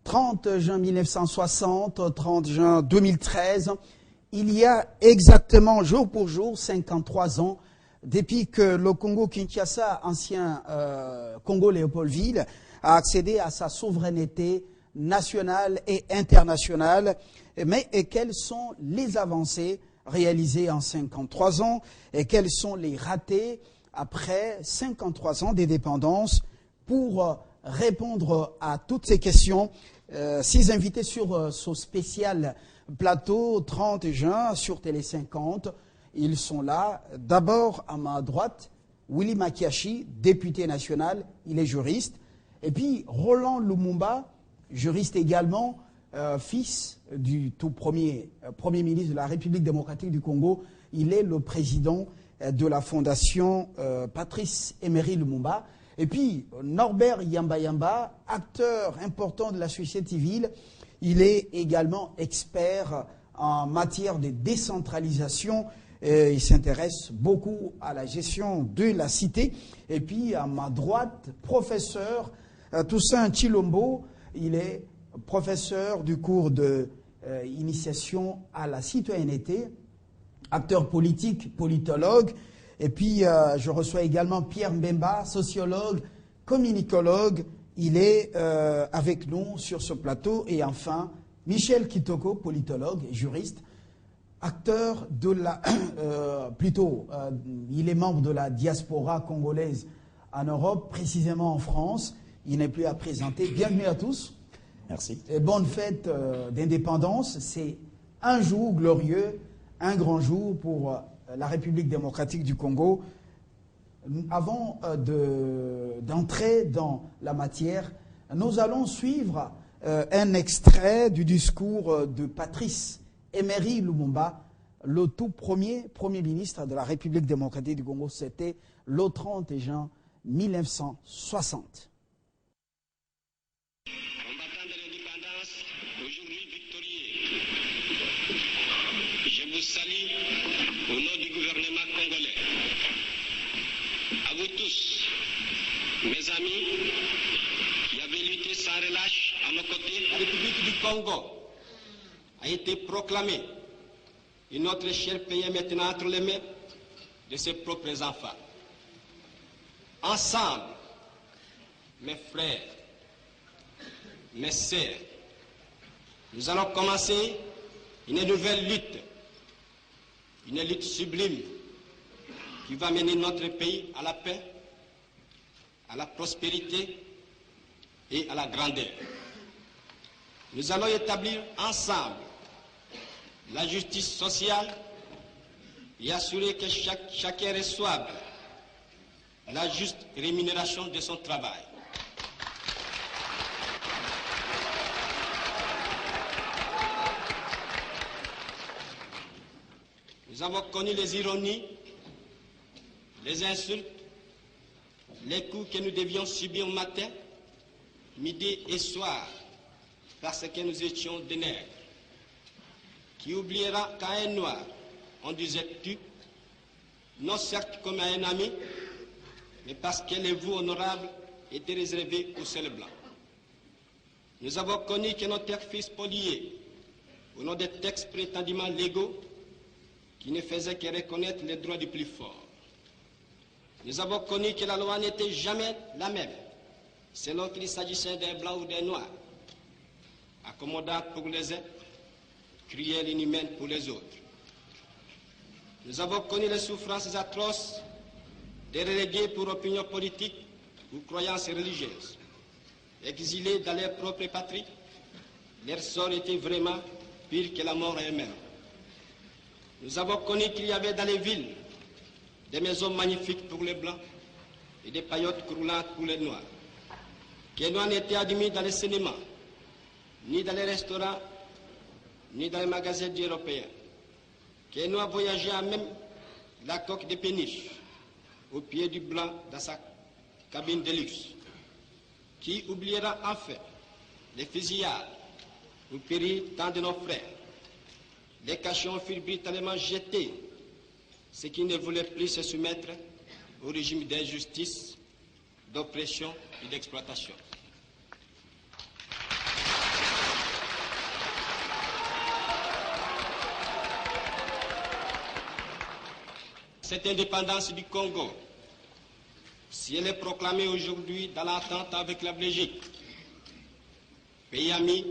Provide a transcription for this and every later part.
30 juin 1960, 30 juin 2013, il y a exactement jour pour jour 53 ans depuis que le Congo-Kinshasa, ancien Congo-Léopoldville, a accédé à sa souveraineté nationale et internationale. Mais quelles sont les avancées réalisées en 53 ans et quels sont les ratés après 53 ans d'indépendance? Pour répondre à toutes ces questions, 6 invités sur ce spécial plateau 30 juin sur Télé 50. Ils sont là. D'abord, à ma droite, Willy Makiashi, député national, il est juriste. Et puis, Roland Lumumba, juriste également, fils du tout premier ministre de la République démocratique du Congo. Il est le président de la fondation Patrice Emery Lumumba. Et puis, Norbert Yamba, acteur important de la société civile, il est également expert en matière de décentralisation. Il s'intéresse beaucoup à la gestion de la cité. Et puis, à ma droite, professeur Toussaint Chilombo, il est professeur du cours d'initiation à la citoyenneté, acteur politique, politologue. Et puis, je reçois également Pierre Mbemba, sociologue, communicologue. Il est avec nous sur ce plateau. Et enfin, Michel Kitoko, politologue et juriste, acteur de la... il est membre de la diaspora congolaise en Europe, précisément en France. Il n'est plus à présenter. Bienvenue à tous. Merci. Et bonne fête d'indépendance. C'est un jour glorieux, un grand jour pour... la République démocratique du Congo. Avant d'entrer dans la matière, nous allons suivre un extrait du discours de Patrice Emery Lumumba, le tout premier ministre de la République démocratique du Congo. C'était le 30 juin 1960. Combattant de l'indépendance, aujourd'hui victorieux, je vous salue au nom du gouvernement congolais. À vous tous, mes amis, qui avez lutté sans relâche à nos côtés, la République du Congo a été proclamée et notre cher pays est maintenant entre les mains de ses propres enfants. Ensemble, mes frères, mes sœurs, nous allons commencer une nouvelle lutte sublime qui va mener notre pays à la paix, à la prospérité et à la grandeur. Nous allons établir ensemble la justice sociale et assurer que chacun reçoive la juste rémunération de son travail. Nous avons connu les ironies, les insultes, les coups que nous devions subir matin, midi et soir, parce que nous étions des nègres. Qui oubliera qu'à un noir, on disait tu, non certes comme à un ami, mais parce que les voeux honorables étaient réservés aux seuls blancs. Nous avons connu que nos terres furent spoliées au nom des textes prétendument légaux qui ne faisaient que reconnaître les droits du plus fort. Nous avons connu que la loi n'était jamais la même, selon qu'il s'agissait d'un blanc ou d'un noir, accommodante pour les uns, cruelle et inhumaine pour les autres. Nous avons connu les souffrances atroces des relégués pour opinion politique ou croyances religieuses. Exilés dans leur propre patrie, leur sort était vraiment pire que la mort elle-même. Nous avons connu qu'il y avait dans les villes des maisons magnifiques pour les blancs et des paillotes croulantes pour les noirs. Que les noirs n'étaient admis dans les cinémas, ni dans les restaurants, ni dans les magasins européens. Que les noirs voyageaient à même la coque de péniche au pied du blanc dans sa cabine de luxe. Qui oubliera enfin les fusillades où périrent tant de nos frères. Les cachons furent brutalement jetés. Ceux qui ne voulaient plus se soumettre au régime d'injustice, d'oppression et d'exploitation. Cette indépendance du Congo, si elle est proclamée aujourd'hui dans l'entente avec la Belgique, pays ami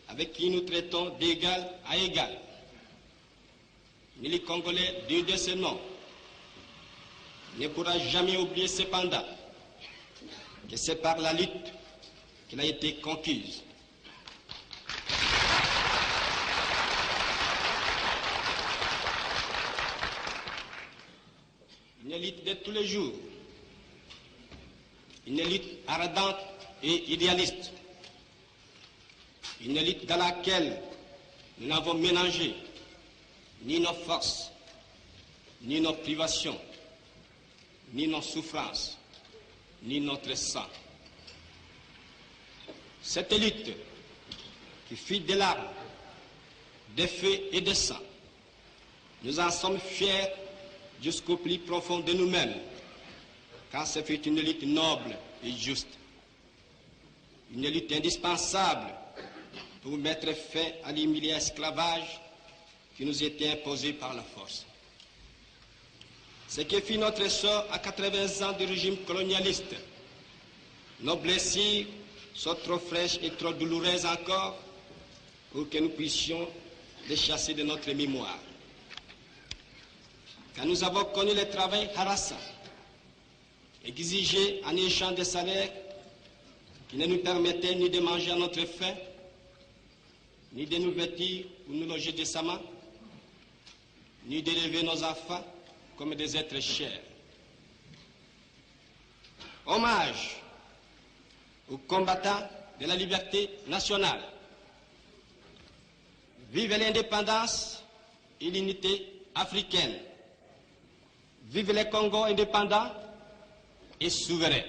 avec qui nous traitons d'égal à égal, ni les Congolais dieux de ce nom ne pourra jamais oublier cependant que c'est par la lutte qu'elle a été conquise. Une élite de tous les jours, une élite ardente et idéaliste, une élite dans laquelle nous n'avons mélangé ni nos forces, ni nos privations, ni nos souffrances, ni notre sang. Cette élite qui fit des larmes, des feux et des sang, nous en sommes fiers jusqu'au plus profond de nous-mêmes, car ce fut une élite noble et juste, une élite indispensable pour mettre fin à l'humiliant esclavage qui nous était imposé par la force. Ce qui fit notre sort à 80 ans du régime colonialiste. Nos blessures sont trop fraîches et trop douloureuses encore pour que nous puissions les chasser de notre mémoire. Quand nous avons connu le travail harassant, exigé en échange de salaires qui ne nous permettaient ni de manger à notre faim, ni de nous vêtir ou nous loger décemment, ni d'élever nos enfants comme des êtres chers. Hommage aux combattants de la liberté nationale. Vive l'indépendance et l'unité africaine. Vive les Congo indépendants et souverains.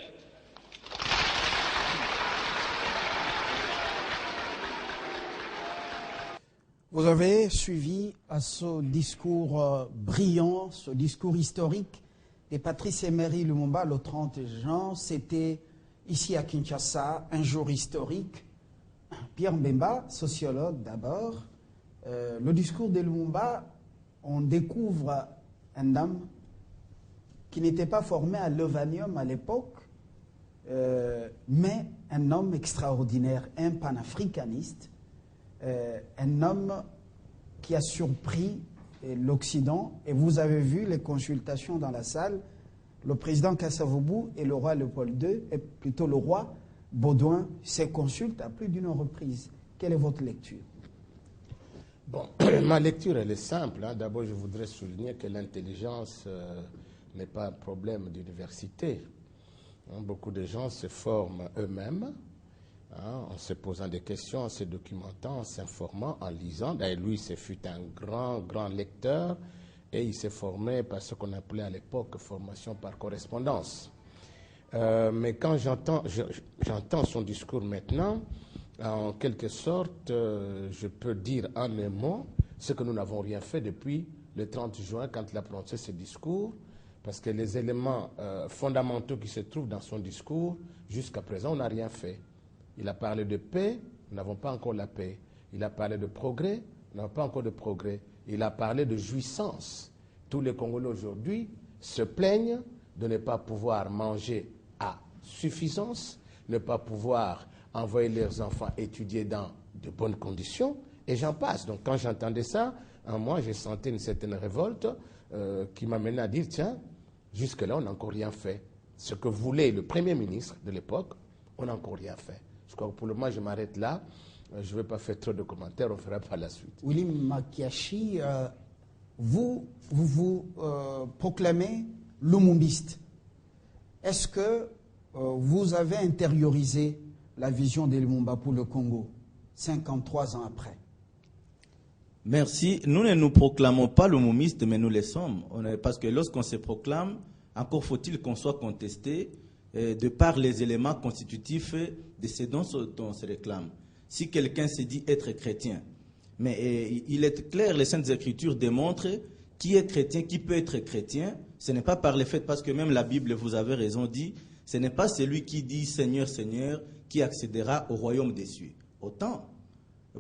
Vous avez suivi à ce discours brillant, ce discours historique de Patrice Emery Lumumba le 30 juin. C'était ici à Kinshasa, un jour historique. Pierre Mbemba, sociologue d'abord. Le discours de Lumumba, on découvre un homme qui n'était pas formé à l'Ovanium à l'époque, mais un homme extraordinaire, un panafricaniste. Un homme qui a surpris l'Occident, et vous avez vu les consultations dans la salle, le président Kasavubu et le roi Léopold II, et plutôt le roi Baudouin, se consultent à plus d'une reprise. Quelle est votre lecture? Bon, ma lecture elle est simple. D'abord, je voudrais souligner que l'intelligence n'est pas un problème d'université. Beaucoup de gens se forment eux-mêmes, en se posant des questions, en se documentant, en s'informant, en lisant. D'ailleurs, lui, ce fut un grand lecteur et il s'est formé par ce qu'on appelait à l'époque formation par correspondance. Mais quand j'entends son discours maintenant, en quelque sorte, je peux dire en un mot ce que nous n'avons rien fait depuis le 30 juin quand il a prononcé ce discours, parce que les éléments fondamentaux qui se trouvent dans son discours, jusqu'à présent, on n'a rien fait. Il a parlé de paix, nous n'avons pas encore la paix. Il a parlé de progrès, nous n'avons pas encore de progrès. Il a parlé de jouissance. Tous les Congolais aujourd'hui se plaignent de ne pas pouvoir manger à suffisance, ne pas pouvoir envoyer leurs enfants étudier dans de bonnes conditions, et j'en passe. Donc quand j'entendais ça, en moi, j'ai senti une certaine révolte qui m'amenait à dire, tiens, jusque-là, on n'a encore rien fait. Ce que voulait le Premier ministre de l'époque, on n'a encore rien fait. Je crois que pour le moment, je m'arrête là. Je ne vais pas faire trop de commentaires, on fera par la suite. Willy Makiachi, vous proclamez lumumbiste. Est-ce que vous avez intériorisé la vision de Lumumba pour le Congo, 53 ans après? Merci. Nous ne nous proclamons pas lumumbistes, mais nous le sommes. Parce que lorsqu'on se proclame, encore faut-il qu'on soit contesté de par les éléments constitutifs de ce dont on se réclame. Si quelqu'un se dit être chrétien, mais il est clair, les Saintes Écritures démontrent qui est chrétien, qui peut être chrétien, Ce n'est pas par les faits, parce que même la Bible, vous avez raison, dit, ce n'est pas celui qui dit Seigneur, Seigneur, qui accédera au royaume des cieux. Autant,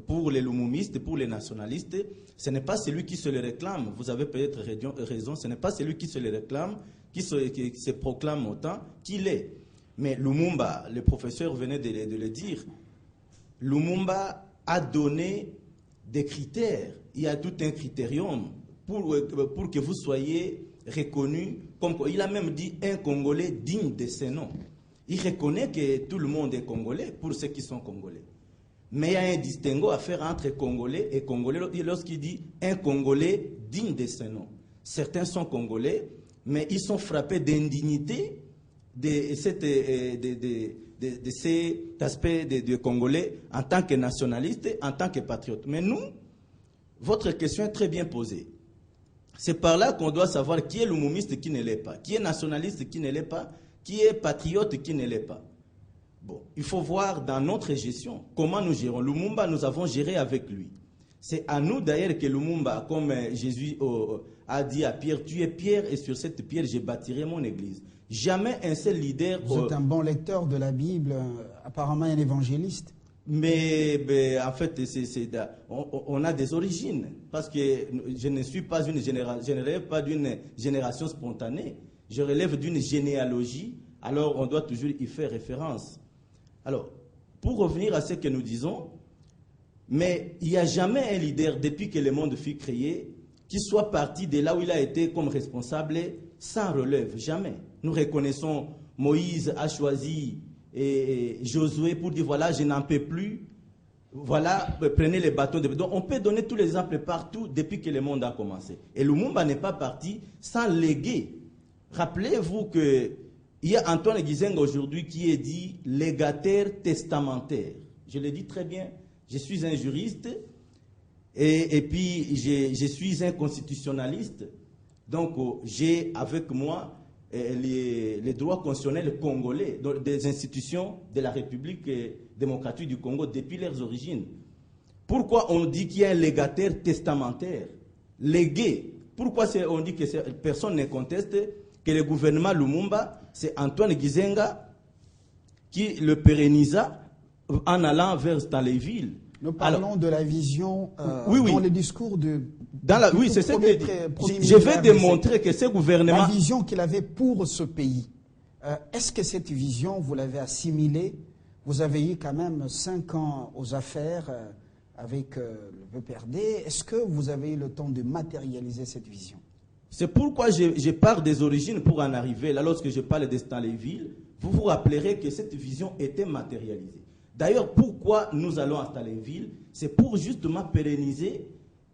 pour les lumumistes, pour les nationalistes, ce n'est pas celui qui se le réclame. Vous avez peut-être raison, ce n'est pas celui qui se le réclame, qui se proclame autant qu'il est. Mais Lumumba, le professeur venait de le dire, Lumumba a donné des critères. Il y a tout un critérium pour que vous soyez reconnu. Il a même dit un Congolais digne de ce nom. Il reconnaît que tout le monde est Congolais pour ceux qui sont Congolais. Mais il y a un distinguo à faire entre Congolais et Congolais lorsqu'il dit un Congolais digne de ce nom. Certains sont Congolais, mais ils sont frappés d'indignité de cet aspect de Congolais en tant que nationalistes, en tant que patriotes. Mais nous, votre question est très bien posée. C'est par là qu'on doit savoir qui est lumumiste, qui ne l'est pas, qui est nationaliste, qui ne l'est pas, qui est patriote, qui ne l'est pas. Bon, il faut voir dans notre gestion comment nous gérons. Lumumba, nous avons géré avec lui. C'est à nous d'ailleurs que Lumumba, comme Jésus a dit à Pierre, tu es Pierre et sur cette pierre je bâtirai mon église. Jamais un seul leader... Vous êtes un bon lecteur de la Bible, apparemment un évangéliste. Mais en fait, on a des origines. Parce que je ne suis pas je ne relève pas d'une génération spontanée. Je relève d'une généalogie. Alors, on doit toujours y faire référence. Alors, pour revenir à ce que nous disons, mais il n'y a jamais un leader, depuis que le monde fut créé, qui soit parti de là où il a été comme responsable sans relève. Jamais. Nous reconnaissons Moïse a choisi et Josué pour dire voilà, je n'en peux plus. Voilà, prenez les bâtons. Donc, on peut donner tous les exemples partout depuis que le monde a commencé. Et Lumumba n'est pas parti sans léguer. Rappelez-vous que il y a Antoine Gizenga aujourd'hui qui est dit légataire testamentaire. Je le dis très bien. Je suis un juriste et puis je suis un constitutionnaliste. Donc, j'ai avec moi les droits constitutionnels congolais, des institutions de la République démocratique du Congo depuis leurs origines. Pourquoi on dit qu'il y a un légataire testamentaire? Légué. Pourquoi on dit que personne ne conteste que le gouvernement Lumumba, c'est Antoine Gizenga qui le pérennisa en allant vers Stanleyville. Nous parlons de la vision oui. dans le discours de... Oui, c'est ce que je vais démontrer que ce gouvernement... La vision qu'il avait pour ce pays. Est-ce que cette vision, vous l'avez assimilée? Vous avez eu quand même 5 ans aux affaires avec le PPRD. Est-ce que vous avez eu le temps de matérialiser cette vision? C'est pourquoi je pars des origines pour en arriver. Là, lorsque je parle de Stanleyville, vous vous rappellerez que cette vision était matérialisée. D'ailleurs, pourquoi nous allons à Stanleyville? C'est pour justement pérenniser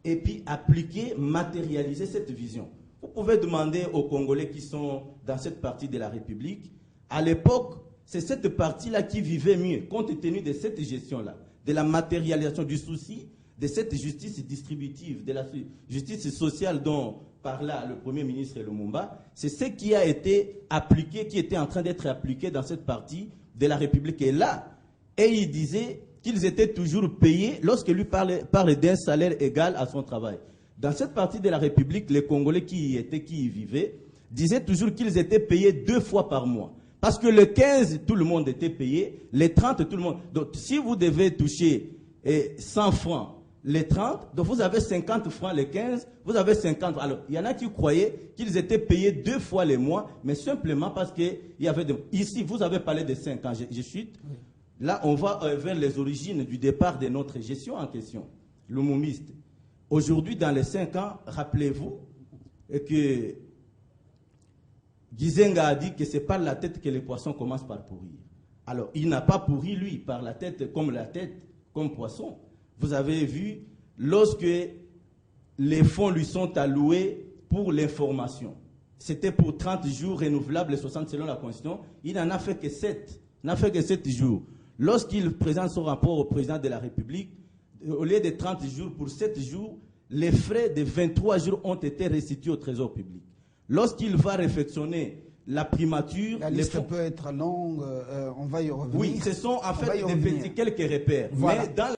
et puis appliquer, matérialiser cette vision. Vous pouvez demander aux Congolais qui sont dans cette partie de la République, à l'époque, c'est cette partie-là qui vivait mieux, compte tenu de cette gestion-là, de la matérialisation du souci, de cette justice distributive, de la justice sociale dont parla le Premier ministre Lumumba. C'est ce qui a été appliqué, qui était en train d'être appliqué dans cette partie de la République. Et là, et il disait qu'ils étaient toujours payés lorsque lui parle d'un salaire égal à son travail. Dans cette partie de la République, les Congolais qui y vivaient disaient toujours qu'ils étaient payés 2 fois par mois. Parce que le 15, tout le monde était payé, les 30, tout le monde. Donc, si vous devez toucher 100 francs, les 30, donc vous avez 50 francs les 15, vous avez 50. Alors, il y en a qui croyaient qu'ils étaient payés 2 fois les mois, mais simplement parce qu'il y avait... Ici, vous avez parlé de 5 ans, je chute. Oui. Là, on va vers les origines du départ de notre gestion en question, lumumiste. Aujourd'hui, dans les 5 ans, rappelez-vous que Gizenga a dit que c'est par la tête que les poissons commencent par pourrir. Alors, il n'a pas pourri, lui, par la tête, comme poisson. Vous avez vu, lorsque les fonds lui sont alloués pour l'information, c'était pour 30 jours renouvelables, 60 selon la Constitution, il n'en a fait que 7. Il n'a fait que 7 jours. Lorsqu'il présente son rapport au président de la République, au lieu de 30 jours, pour 7 jours, les frais de 23 jours ont été restitués au Trésor public. Lorsqu'il va réflexionner la primature... La liste peut être longue, on va y revenir. Oui, ce sont en fait quelques repères. Voilà. Mais dans